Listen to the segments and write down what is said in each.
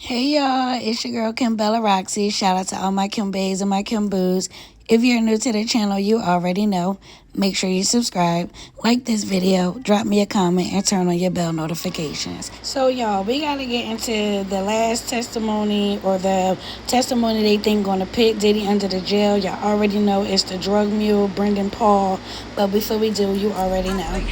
Hey y'all, it's your girl Kim Bella Roxy. Shout out to all my Kim Bays and my Kim Boos. If you're new to the channel, you already know. Make sure you subscribe, like this video, drop me a comment, and turn on your bell notifications. So y'all, we gotta get into the last testimony, or the testimony they think gonna pit Diddy under the jail. Y'all already know it's the drug mule, Brendan Paul. But before we do, you already know.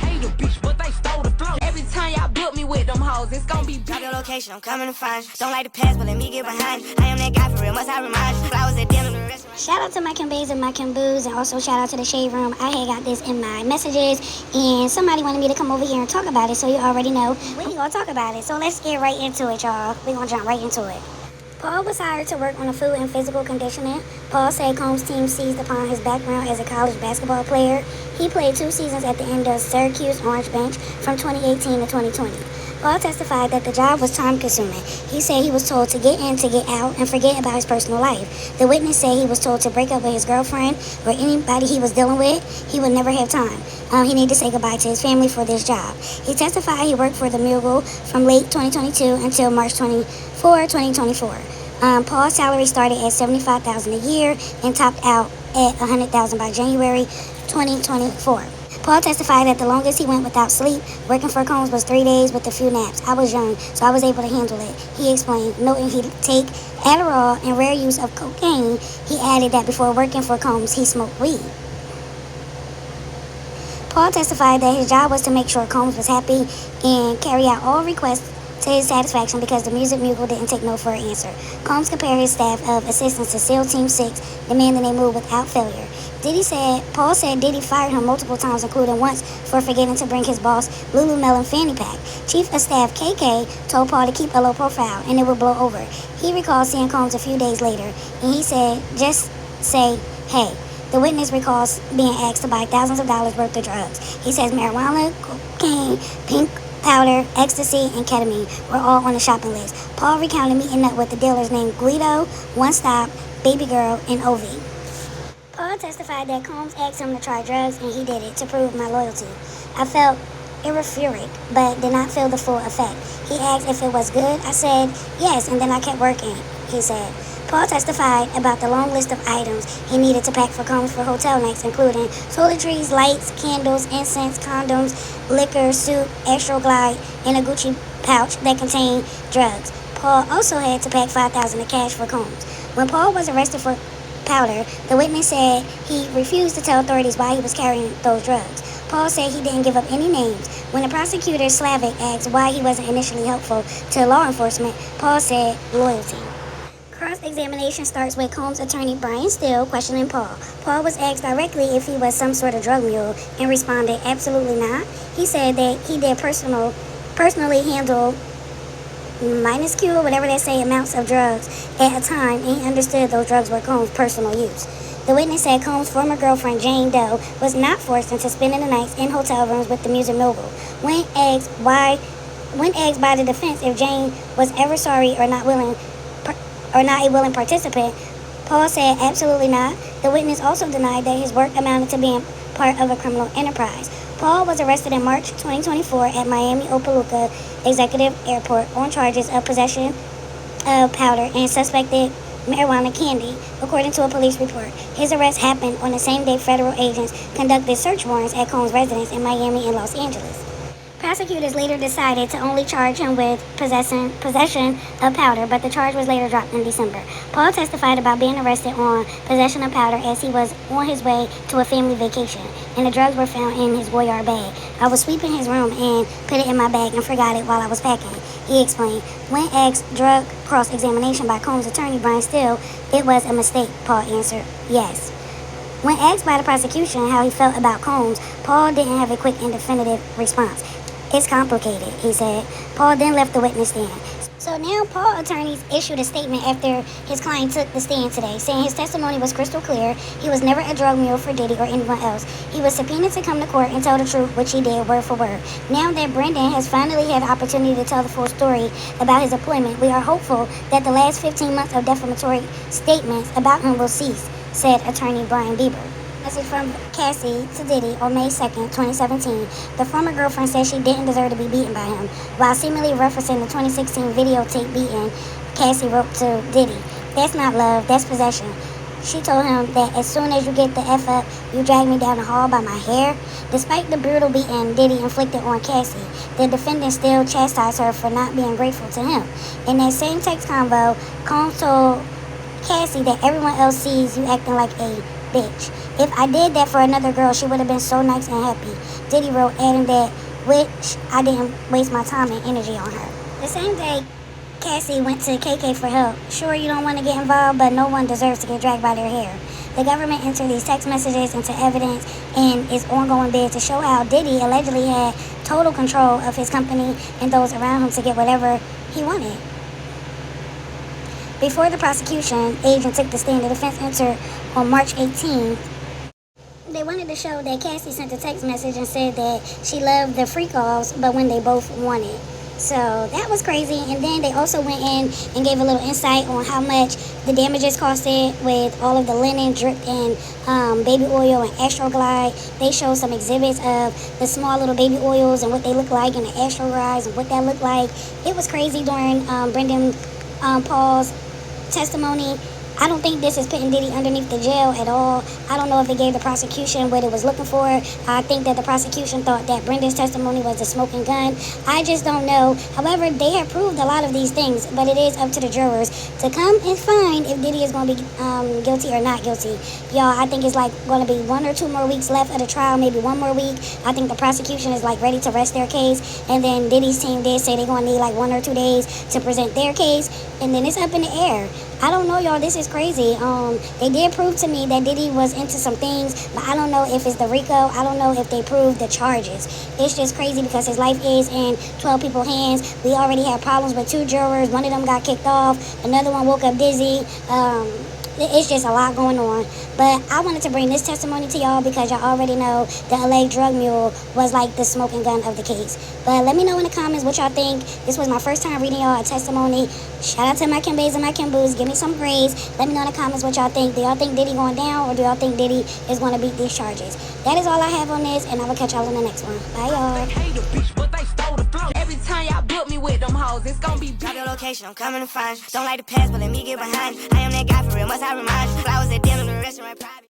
Every time y'all book me with them hoes, it's gonna be drop your location, I'm coming to find you. Don't like the past, but let me get behind you. I am that guy for real, must I remind you? Flowers at dinner, the restaurant. Shout out to my Kim Bays and my Kim Boos, and also shout out to the Shade Room. I had got this in my messages, and somebody wanted me to come over here and talk about it, so you already know we gonna talk about it. So let's get right into it, y'all. We gonna jump right into it. Paul was hired to work on the food and physical conditioning. Paul said Combs' team seized upon his background as a college basketball player. He played 2 seasons at the end of Syracuse Orange Bench from 2018 to 2020. Paul testified that the job was time-consuming. He said he was told to get in, to get out, and forget about his personal life. The witness said he was told to break up with his girlfriend or anybody he was dealing with. He would never have time. He needed to say goodbye to his family for this job. He testified he worked for the Mule from late 2022 until March 24, 2024. Paul's salary started at $75,000 a year and topped out at $100,000 by January 2024. Paul testified that the longest he went without sleep working for Combs was 3 days with a few naps. I was young, so I was able to handle it. He explained, noting he'd take Adderall and rare use of cocaine. He added that before working for Combs, he smoked weed. Paul testified that his job was to make sure Combs was happy and carry out all requests to his satisfaction because the music mogul didn't take no for an answer. Combs compared his staff of assistants to SEAL Team 6, demanding they move without failure. Paul said Diddy fired him multiple times, including once for forgetting to bring his boss Lululemon fanny pack. Chief of Staff KK told Paul to keep a low profile and it would blow over. He recalled seeing Combs a few days later, and he said, just say, hey. The witness recalls being asked to buy thousands of dollars worth of drugs. He says marijuana, cocaine, pink powder, ecstasy, and ketamine were all on the shopping list. Paul recounted meeting up with the dealers named Guido, One Stop, Baby Girl, and Ovi. Paul testified that Combs asked him to try drugs, and he did it to prove my loyalty. I felt euphoric, but did not feel the full effect. He asked if it was good. I said yes, and then I kept working, he said. Paul testified about the long list of items he needed to pack for Combs for hotel nights, including toiletries, lights, candles, incense, condoms, liquor, soup, Astro Glide, and a Gucci pouch that contained drugs. Paul also had to pack $5,000 of cash for Combs. When Paul was arrested for powder, the witness said he refused to tell authorities why he was carrying those drugs. Paul said he didn't give up any names. When the prosecutor Slavic asked why he wasn't initially helpful to law enforcement, Paul said loyalty. Cross-examination starts with Combs' attorney Brian Steele questioning Paul. Paul was asked directly if he was some sort of drug mule and responded, absolutely not. He said that he did personally handle minuscule, whatever they say, amounts of drugs at a time, and he understood those drugs were Combs' personal use. The witness said Combs' former girlfriend, Jane Doe, was not forced into spending the nights in hotel rooms with the music mogul. When asked by the defense if Jane was ever sorry or not a willing participant, Paul said absolutely not. The witness also denied that his work amounted to being part of a criminal enterprise. Paul was arrested in March 2024 at Miami Opelika Executive Airport on charges of possession of powder and suspected marijuana candy, according to a police report. His arrest happened on the same day federal agents conducted search warrants at Combs' residence in Miami and Los Angeles. Prosecutors later decided to only charge him with possession of powder, but the charge was later dropped in December. Paul testified about being arrested on possession of powder as he was on his way to a family vacation, and the drugs were found in his Voyard bag. I was sweeping his room and put it in my bag and forgot it while I was packing, he explained. When asked drug cross-examination by Combs' attorney Brian Steele, it was a mistake, Paul answered, yes. When asked by the prosecution how he felt about Combs, Paul didn't have a quick and definitive response. It's complicated, he said. Paul then left the witness stand. So now Paul attorneys issued a statement after his client took the stand today, saying his testimony was crystal clear. He was never a drug mule for Diddy or anyone else. He was subpoenaed to come to court and tell the truth, which he did word for word. Now that Brendan has finally had the opportunity to tell the full story about his employment, we are hopeful that the last 15 months of defamatory statements about him will cease, said attorney Brian Bieber. Message from Cassie to Diddy on May 2nd, 2017. The former girlfriend said she didn't deserve to be beaten by him. While seemingly referencing the 2016 videotape beating, Cassie wrote to Diddy. That's not love, that's possession. She told him that as soon as you get the F up, you drag me down the hall by my hair. Despite the brutal beating Diddy inflicted on Cassie, the defendant still chastised her for not being grateful to him. In that same text convo, Combs told Cassie that everyone else sees you acting like a bitch. If I did that for another girl, she would have been so nice and happy. Diddy wrote, adding that, which I didn't waste my time and energy on her. The same day, Cassie went to KK for help. Sure, you don't want to get involved, but no one deserves to get dragged by their hair. The government entered these text messages into evidence in its ongoing bid to show how Diddy allegedly had total control of his company and those around him to get whatever he wanted. Before the prosecution agent took the stand, the defense entered on March 18th. They wanted to show that Cassie sent a text message and said that she loved the freak-offs, but when they both wanted. So that was crazy. And then they also went in and gave a little insight on how much the damages costed with all of the linen dripped in baby oil and Astroglide. They showed some exhibits of the small little baby oils and what they look like, and the Astroglides and what that looked like. It was crazy during Brendan Paul's testimony. I don't think this is putting Diddy underneath the jail at all. I don't know if it gave the prosecution what it was looking for. I think that the prosecution thought that Brenda's testimony was a smoking gun. I just don't know. However, they have proved a lot of these things, but it is up to the jurors to come and find if Diddy is going to be guilty or not guilty. Y'all, I think it's like going to be 1 or 2 more weeks left of the trial, maybe 1 more week. I think the prosecution is like ready to rest their case, and then Diddy's team did say they're going to need like 1 or 2 days to present their case, and then it's up in the air. I don't know, y'all. This is crazy. They did prove to me that Diddy was into some things, but I don't know if it's the RICO. I don't know if they proved the charges. It's just crazy because his life is in 12 people's hands. We already had problems with 2 jurors. One of them got kicked off. Another one woke up dizzy. It's just a lot going on. But I wanted to bring this testimony to y'all because y'all already know the LA drug mule was like the smoking gun of the case. But let me know in the comments what y'all think. This was my first time reading y'all a testimony. Shout out to my Kimbays and my Kimboos. Give me some grades. Let me know in the comments what y'all think. Do y'all think Diddy going down, or do y'all think Diddy is going to beat these charges? That is all I have on this, and I will catch y'all in the next one. Bye, y'all. Every time y'all built me with them hoes, it's gonna be drop your location, I'm coming to find you. Don't like the past, but let me get behind you. I am that guy for real, must I remind you? Flowers at dinner, the restaurant private.